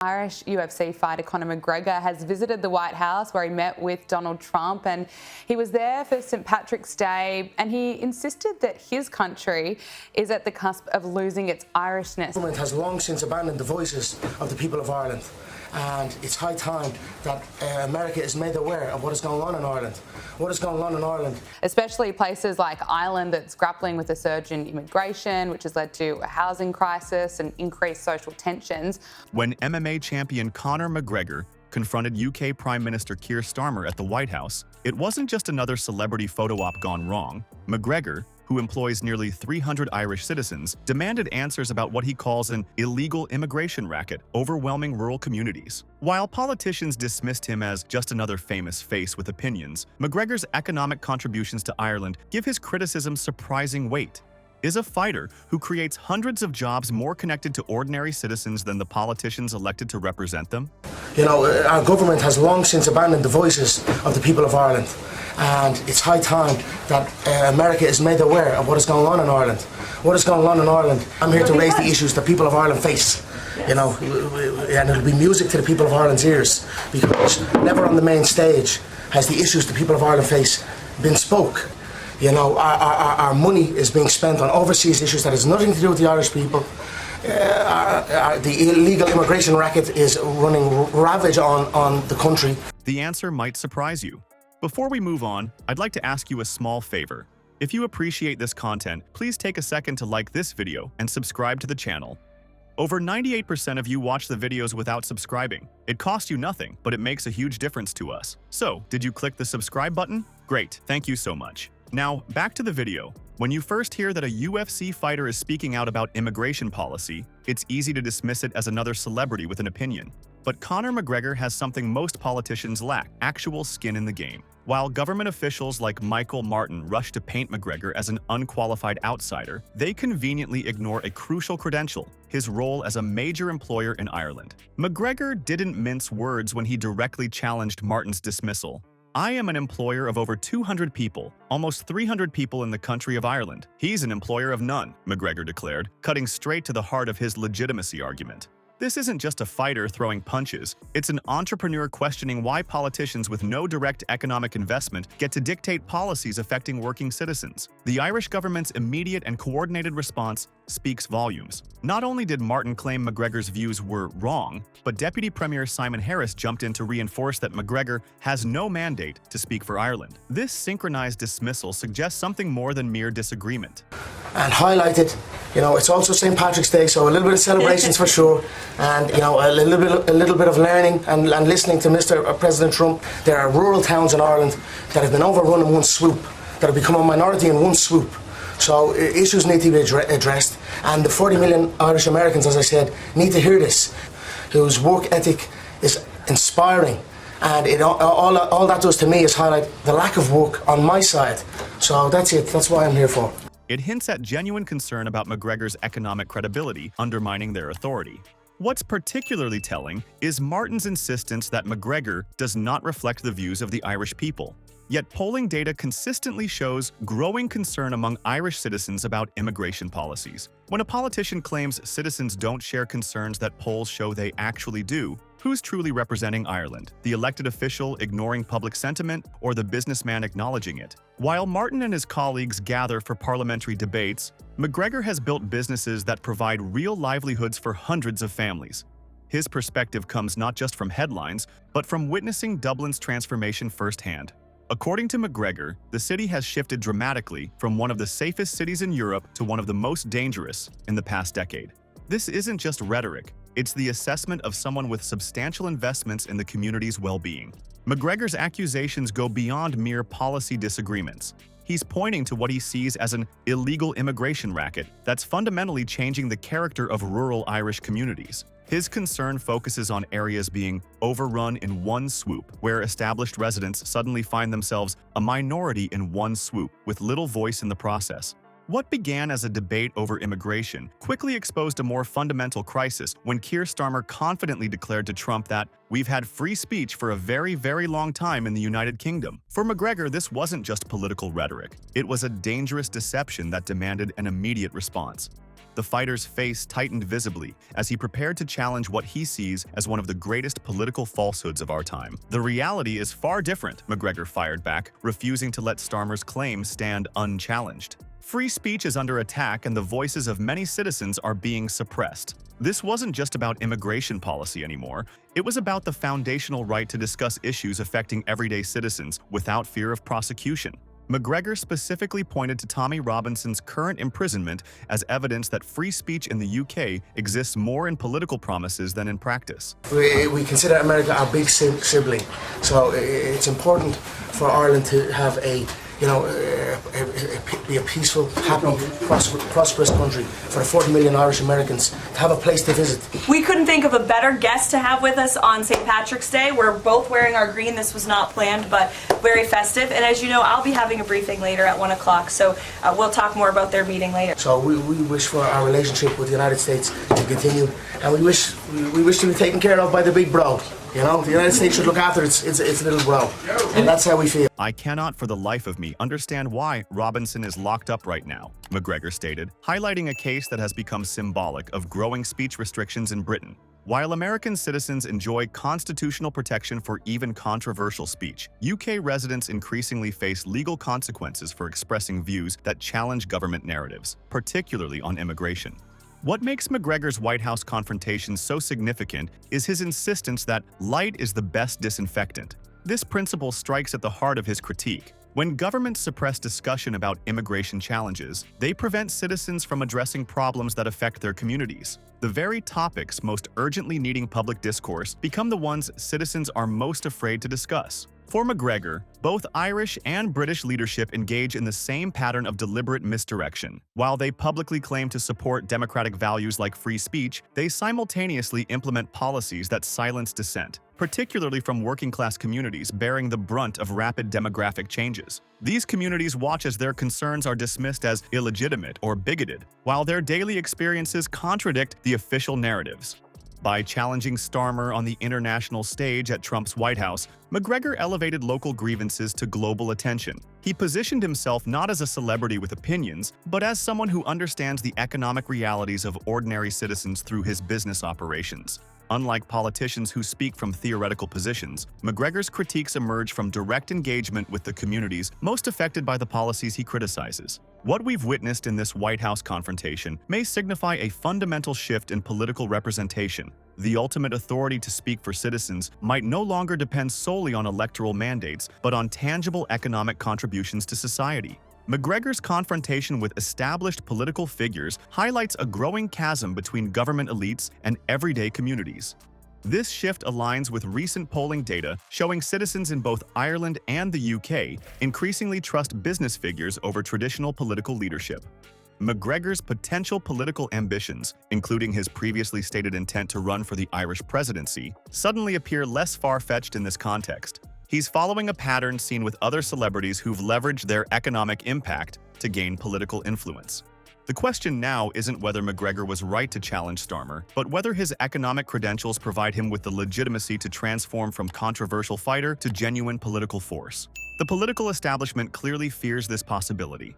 Irish UFC fighter Conor McGregor has visited the White House where he met with Donald Trump, and he was there for St Patrick's Day, and he insisted that his country is at the cusp of losing its Irishness. The government has long since abandoned the voices of the people of Ireland, and it's high time that America is made aware of what is going on in Ireland. What is going on in Ireland? Especially places like Ireland that's grappling with a surge in immigration, which has led to a housing crisis and increased social tensions. When MMA champion Conor McGregor confronted UK Prime Minister Keir Starmer at the White House, it wasn't just another celebrity photo op gone wrong. McGregor, who employs nearly 300 Irish citizens, demanded answers about what he calls an illegal immigration racket overwhelming rural communities. While politicians dismissed him as just another famous face with opinions, McGregor's economic contributions to Ireland give his criticism surprising weight. Is a fighter who creates hundreds of jobs more connected to ordinary citizens than the politicians elected to represent them? You know, our government has long since abandoned the voices of the people of Ireland, and it's high time that America is made aware of what is going on in Ireland. What is going on in Ireland? I'm here to raise the issues that people of Ireland face, you know, and it'll be music to the people of Ireland's ears, because never on the main stage has the issues the people of Ireland face been spoke. You know, our money is being spent on overseas issues that has nothing to do with the Irish people. The illegal immigration racket is running ravage on the country. The answer might surprise you. Before we move on, I'd like to ask you a small favor. If you appreciate this content, please take a second to like this video and subscribe to the channel. Over 98% of you watch the videos without subscribing. It costs you nothing, but it makes a huge difference to us. So, did you click the subscribe button? Great, thank you so much. Now, back to the video. When you first hear that a UFC fighter is speaking out about immigration policy, it's easy to dismiss it as another celebrity with an opinion. But Conor McGregor has something most politicians lack: actual skin in the game. While government officials like Michael Martin rush to paint McGregor as an unqualified outsider, they conveniently ignore a crucial credential: his role as a major employer in Ireland. McGregor didn't mince words when he directly challenged Martin's dismissal. "I am an employer of over 200 people, almost 300 people in the country of Ireland. He's an employer of none," McGregor declared, cutting straight to the heart of his legitimacy argument. This isn't just a fighter throwing punches, it's an entrepreneur questioning why politicians with no direct economic investment get to dictate policies affecting working citizens. The Irish government's immediate and coordinated response speaks volumes. Not only did Martin claim McGregor's views were wrong, but Deputy Premier Simon Harris jumped in to reinforce that McGregor has no mandate to speak for Ireland. This synchronized dismissal suggests something more than mere disagreement. And highlighted, you know, it's also St Patrick's Day, so a little bit of celebrations for sure, and you know, a little bit of learning and listening to Mr. President Trump. There are rural towns in Ireland that have been overrun in one swoop, that have become a minority in one swoop. So issues need to be addressed, and the 40 million Irish Americans, as I said, need to hear this, whose work ethic is inspiring. And all that does to me is highlight the lack of work on my side. So that's it, that's what I'm here for. It hints at genuine concern about McGregor's economic credibility, undermining their authority. What's particularly telling is Martin's insistence that McGregor does not reflect the views of the Irish people. Yet polling data consistently shows growing concern among Irish citizens about immigration policies. When a politician claims citizens don't share concerns that polls show they actually do, who's truly representing Ireland? The elected official ignoring public sentiment, or the businessman acknowledging it? While Martin and his colleagues gather for parliamentary debates, McGregor has built businesses that provide real livelihoods for hundreds of families. His perspective comes not just from headlines, but from witnessing Dublin's transformation firsthand. According to McGregor, the city has shifted dramatically from one of the safest cities in Europe to one of the most dangerous in the past decade. This isn't just rhetoric, it's the assessment of someone with substantial investments in the community's well-being. McGregor's accusations go beyond mere policy disagreements. He's pointing to what he sees as an illegal immigration racket that's fundamentally changing the character of rural Irish communities. His concern focuses on areas being overrun in one swoop, where established residents suddenly find themselves a minority in one swoop, with little voice in the process. What began as a debate over immigration quickly exposed a more fundamental crisis when Keir Starmer confidently declared to Trump that we've had free speech for a very, very long time in the United Kingdom. For McGregor, this wasn't just political rhetoric. It was a dangerous deception that demanded an immediate response. The fighter's face tightened visibly as he prepared to challenge what he sees as one of the greatest political falsehoods of our time. "The reality is far different," McGregor fired back, refusing to let Starmer's claims stand unchallenged. "Free speech is under attack and the voices of many citizens are being suppressed." This wasn't just about immigration policy anymore. It was about the foundational right to discuss issues affecting everyday citizens without fear of prosecution. McGregor specifically pointed to Tommy Robinson's current imprisonment as evidence that free speech in the UK exists more in political promises than in practice. We consider America our big sibling, so it's important for Ireland to have be a peaceful, happy, prosperous country for the 40 million Irish Americans to have a place to visit. We couldn't think of a better guest to have with us on St. Patrick's Day. We're both wearing our green. This was not planned, but very festive. And as you know, I'll be having a briefing later at 1 o'clock, so we'll talk more about their meeting later. So we wish for our relationship with the United States to continue, and we wish to be taken care of by the big bro. You know, the United States should look after its little bro, and that's how we feel. "I cannot for the life of me understand why Robinson is locked up right now," McGregor stated, highlighting a case that has become symbolic of growing speech restrictions in Britain. While American citizens enjoy constitutional protection for even controversial speech, UK residents increasingly face legal consequences for expressing views that challenge government narratives, particularly on immigration. What makes McGregor's White House confrontation so significant is his insistence that light is the best disinfectant. This principle strikes at the heart of his critique. When governments suppress discussion about immigration challenges, they prevent citizens from addressing problems that affect their communities. The very topics most urgently needing public discourse become the ones citizens are most afraid to discuss. For McGregor, both Irish and British leadership engage in the same pattern of deliberate misdirection. While they publicly claim to support democratic values like free speech, they simultaneously implement policies that silence dissent, particularly from working-class communities bearing the brunt of rapid demographic changes. These communities watch as their concerns are dismissed as illegitimate or bigoted, while their daily experiences contradict the official narratives. By challenging Starmer on the international stage at Trump's White House, McGregor elevated local grievances to global attention. He positioned himself not as a celebrity with opinions, but as someone who understands the economic realities of ordinary citizens through his business operations. Unlike politicians who speak from theoretical positions, McGregor's critiques emerge from direct engagement with the communities most affected by the policies he criticizes. What we've witnessed in this White House confrontation may signify a fundamental shift in political representation. The ultimate authority to speak for citizens might no longer depend solely on electoral mandates, but on tangible economic contributions to society. McGregor's confrontation with established political figures highlights a growing chasm between government elites and everyday communities. This shift aligns with recent polling data showing citizens in both Ireland and the UK increasingly trust business figures over traditional political leadership. McGregor's potential political ambitions, including his previously stated intent to run for the Irish presidency, suddenly appear less far-fetched in this context. He's following a pattern seen with other celebrities who've leveraged their economic impact to gain political influence. The question now isn't whether McGregor was right to challenge Starmer, but whether his economic credentials provide him with the legitimacy to transform from controversial fighter to genuine political force. The political establishment clearly fears this possibility.